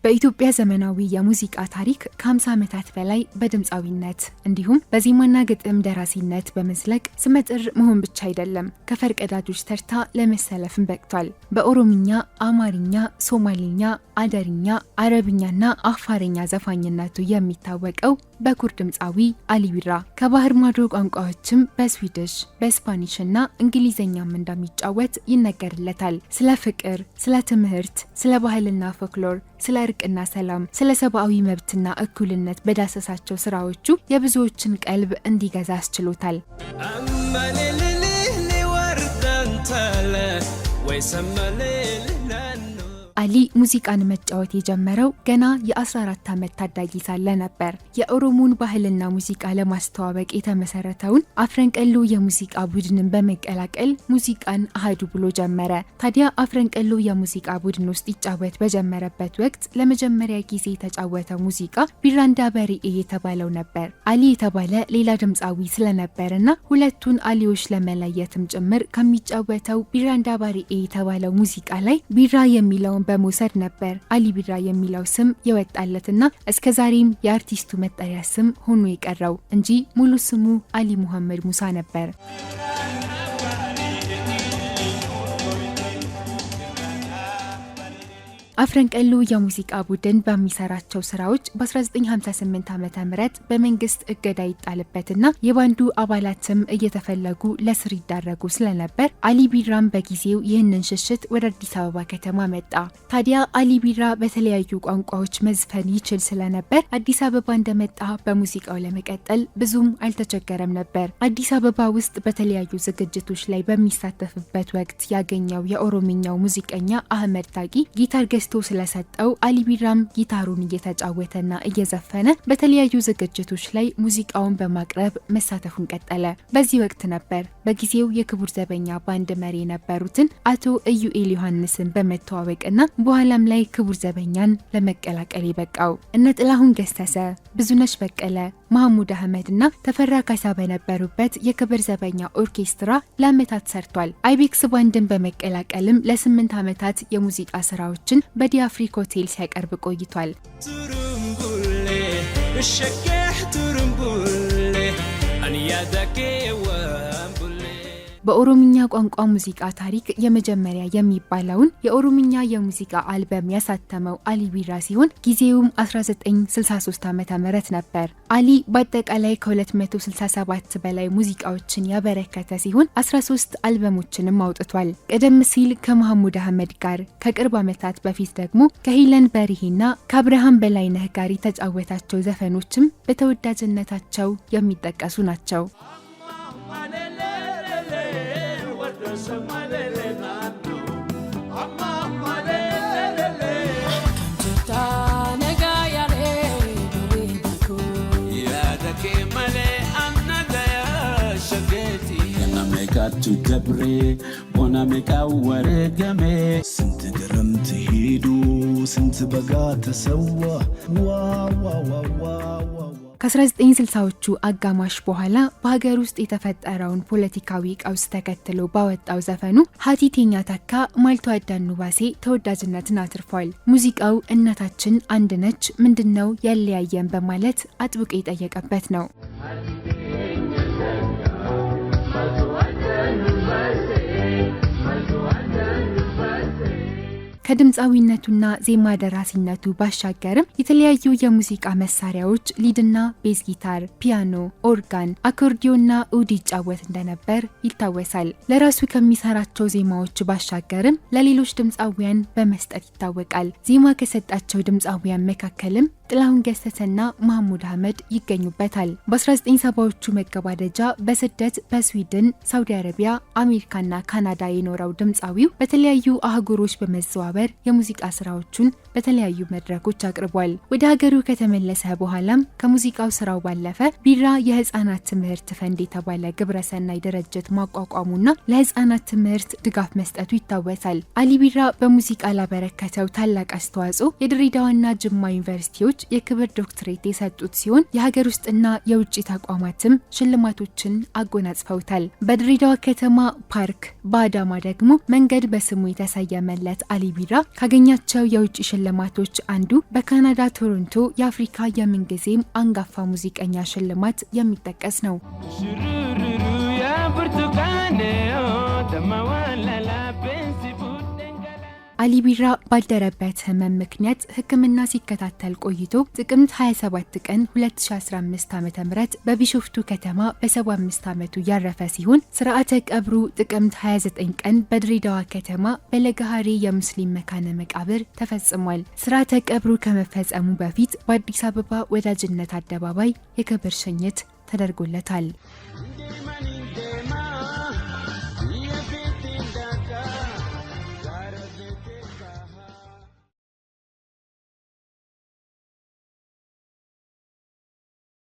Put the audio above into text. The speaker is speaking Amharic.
በኢትዮጵያ ዘመናዊ የሙዚቃ ታሪክ ከ50 ዓመታት በላይ በድምፃዊነት እንዲሁም በዜማና ግጥም ደራሲነት በመዝለቅ ስመጥር መሆን ብቻ አይደለም ከፈርቀዳጆች ተርታ ለመሰለፍም በቅቷል። በኦሮምኛ፣ አማርኛ፣ ሶማሊኛ፣ አደርኛ፣ አረብኛና አፋርኛ ዘፋኝነቱ የሚታወቀው በኩር ድምፃዊ አሊ ቢራ ከባህር ማዶ ቋንቋዎችም በስዊዲሽ፣ በስፓኒሽና እንግሊዘኛም እንደሚጫወት ይነገርለታል። ስለ ፍቅር፣ ስለ ትምህርት፣ ስለ ባህልና ፎክሎር፣ ስለ እርቅና ሰላም፣ ስለ ሰብአዊ መብትና እኩልነት በዳሰሳቸው ስራዎቹ የብዙዎችን ቀልብ እንዲገዛ አስችሎታል። አሊ ሙዚቃን መጫወት የጀመረው ገና የ14 ዓመት ታዳጊ ሳለ ነበር። የኦሮሞን ባህልና ሙዚቃ ለማስተዋወቅ የተመሰረተውን አፍረንቀሎ የሙዚቃ ቡድንን በመቀላቀል ሙዚቃን አሃዱ ብሎ ጀመረ። ታዲያ አፍረንቀሎ የሙዚቃ ቡድን ውስጥ ይጫወት በጀመረበት ወቅት ለመጀመሪያ ጊዜ የተጫወተው ሙዚቃ ቢራንዳ በሪኤ የተባለው ነበር። አሊ የተባለ ሌላ ድምፃዊ ስለነበርና ሁለቱን አሊዎች ለመለየትም ጭምር ከሚጫወተው ቢራንዳ በሪኤ የተባለው ሙዚቃ ላይ ቢራ የሚለውን በመውሰድ ነበር አሊ ቢራ የሚለው ስም የወጣለትና እስከዛሬም የአርቲስቱ መጠሪያ ስም ሆኖ የቀረው እንጂ ሙሉ ስሙ አሊ ሙሐመድ ሙሳ ነበር። አፍረንቀሎ የሙዚቃ ቡድን በሚሰራቸው ስራዎች በ1958 ዓመተ ምህረት በመንግስት እገዳ ይጣልበትና የባንዱ አባላትም እየተፈለጉ ለስር ይዳረጉ ስለነበር አሊ ቢራም በጊዜው ይህንን ሽሽት ወደ አዲስ አበባ ከተማ መጣ። ታዲያ አሊ ቢራ በተለያዩ ቋንቋዎች መዝፈን ይችል ስለነበር አዲስ አበባ እንደመጣ በሙዚቃው ለመቀጠል ብዙም አልተቸገረም ነበር። አዲስ አበባ ውስጥ በተለያዩ ዝግጅቶች ላይ በሚሳተፍበት ወቅት ያገኘው የኦሮምኛው ሙዚቀኛ አህመድ ታቂ ጊታር ገዝቶ ስለሰጠው አሊ ቢራም ጊታሩን እየተጫወተና እየዘፈነ በተለያዩ ዝግጅቶች ላይ ሙዚቃውን በማቅረብ መሳተፉን ቀጠለ። በዚህ ወቅት ነበር በጊዜው የክቡር ዘበኛ ባንድ መሪ የነበሩትን አቶ ኢዩኤል ዮሐንስን በመተዋወቅና በኋላም ላይ ክቡር ዘበኛን ለመቀላቀል የበቃው። እነ ጥላሁን ገሰሰ፣ ብዙነሽ በቀለ፣ መሐሙድ አህመድና ተፈራ ካሳ በነበሩበት የክብር ዘበኛ ኦርኬስትራ ለዓመታት ሰርቷል። አይቤክስ ባንድን በመቀላቀልም ለ8 ዓመታት የሙዚቃ ስራዎችን በዲአፍሪክ ሆቴል ሲያቀርብ ቆይቷል። በኦሮምኛ ቋንቋ ሙዚቃ ታሪክ የመጀመሪያ የሚባለውን የኦሮምኛ የሙዚቃ አልበም ያሳተመው አሊ ቢራ ሲሆን ጊዜውም 1963 ዓመተ ምህረት ነበር። አሊ በአጠቃላይ ከ267 በላይ ሙዚቃዎችን ያበረከተ ሲሆን 13 አልበሞችንም አውጥቷል። ቀደም ሲል ከመሐሙድ አህመድ ጋር፣ ከቅርብ ዓመታት በፊት ደግሞ ከሂለን በሪሂና ከአብርሃም በላይነህ ጋር የተጫወታቸው ዘፈኖችም በተወዳጅነታቸው የሚጠቀሱ ናቸው። to debre bona meka wargame sint grmt hidu sint baga tasawa wa wa wa wa ከ1960ዎቹ አጋማሽ በኋላ በሀገር ውስጥ የተፈጠረውን ፖለቲካዊ ቀውስ ተከትሎ ባወጣው ዘፈኑ ሀቲቴኛ ተካ ማልቶ አዳኑ ባሴ ተወዳጅነትን አትርፏል። ሙዚቃው እናታችን አንድ ነች ምንድነው ያለያየን በማለት አጥብቆ የጠየቀበት ነው። ከድምፃዊነቱና ዜማ ደራሲነቱ ባሻገርም የተለያዩ የሙዚቃ መሳሪያዎች ሊድና ቤዝ ጊታር፣ ፒያኖ፣ ኦርጋን፣ አኮርዲዮንና ኡድ ይጫወት እንደነበር ይታወሳል። ለራሱ ከሚሰራቸው ዜማዎች ባሻገርም ለሌሎች ድምፃዊያን በመስጠት ይታወቃል። ዜማ ከሰጣቸው ድምፃዊያን መካከልም ጥላሁን ገሰሰና መሐሙድ አህመድ ይገኙበታል። በ1970ዎቹ መገባደጃ በስደት በስዊድን፣ ሳውዲ አረቢያ፣ አሜሪካና ካናዳ የኖረው ድምፃዊው በተለያዩ አህጉሮች በመዘዋወር የሙዚቃ ስራዎቹን በተለያዩ መድረኮች አቅርቧል። ወደ ሀገሩ ከተመለሰ በኋላም ከሙዚቃው ስራው ባለፈ ቢራ የህፃናት ትምህርት ፈንድ የተባለ ግብረሰናይ ድርጅት ማቋቋሙና ለህፃናት ትምህርት ድጋፍ መስጠቱ ይታወሳል። አሊ ቢራ በሙዚቃ ላበረከተው ታላቅ አስተዋጽኦ የድሬዳዋና ጅማ ዩኒቨርሲቲዎች የክብር ዶክትሬት የሰጡት ሲሆን የሀገር ውስጥና የውጭ ተቋማትም ሽልማቶችን አጎናጽፈውታል። በድሬዳዋ ከተማ ፓርክ፣ በአዳማ ደግሞ መንገድ በስሙ የተሰየመለት አሊ ቢራ ካገኛቸው የውጭ ሽልማቶች አንዱ በካናዳ ቶሮንቶ የአፍሪካ የምንጊዜም አንጋፋ ሙዚቀኛ ሽልማት የሚጠቀስ ነው። አሊ ቢራ ባደረበት ህመም ምክንያት ሕክምና ሲከታተል ቆይቶ ጥቅምት 27 ቀን 2015 ዓ.ም በቢሾፍቱ ከተማ በ75 ዓመቱ ያረፈ ሲሆን ስርዓተ ቀብሩ ጥቅምት 29 ቀን በድሬዳዋ ከተማ በለገሃሪ የሙስሊም መካነ መቃብር ተፈጽሟል። ስርዓተ ቀብሩ ከመፈጸሙ በፊት በአዲስ አበባ ወዳጅነት አደባባይ የክብር ሽኝት ተደርጎለታል።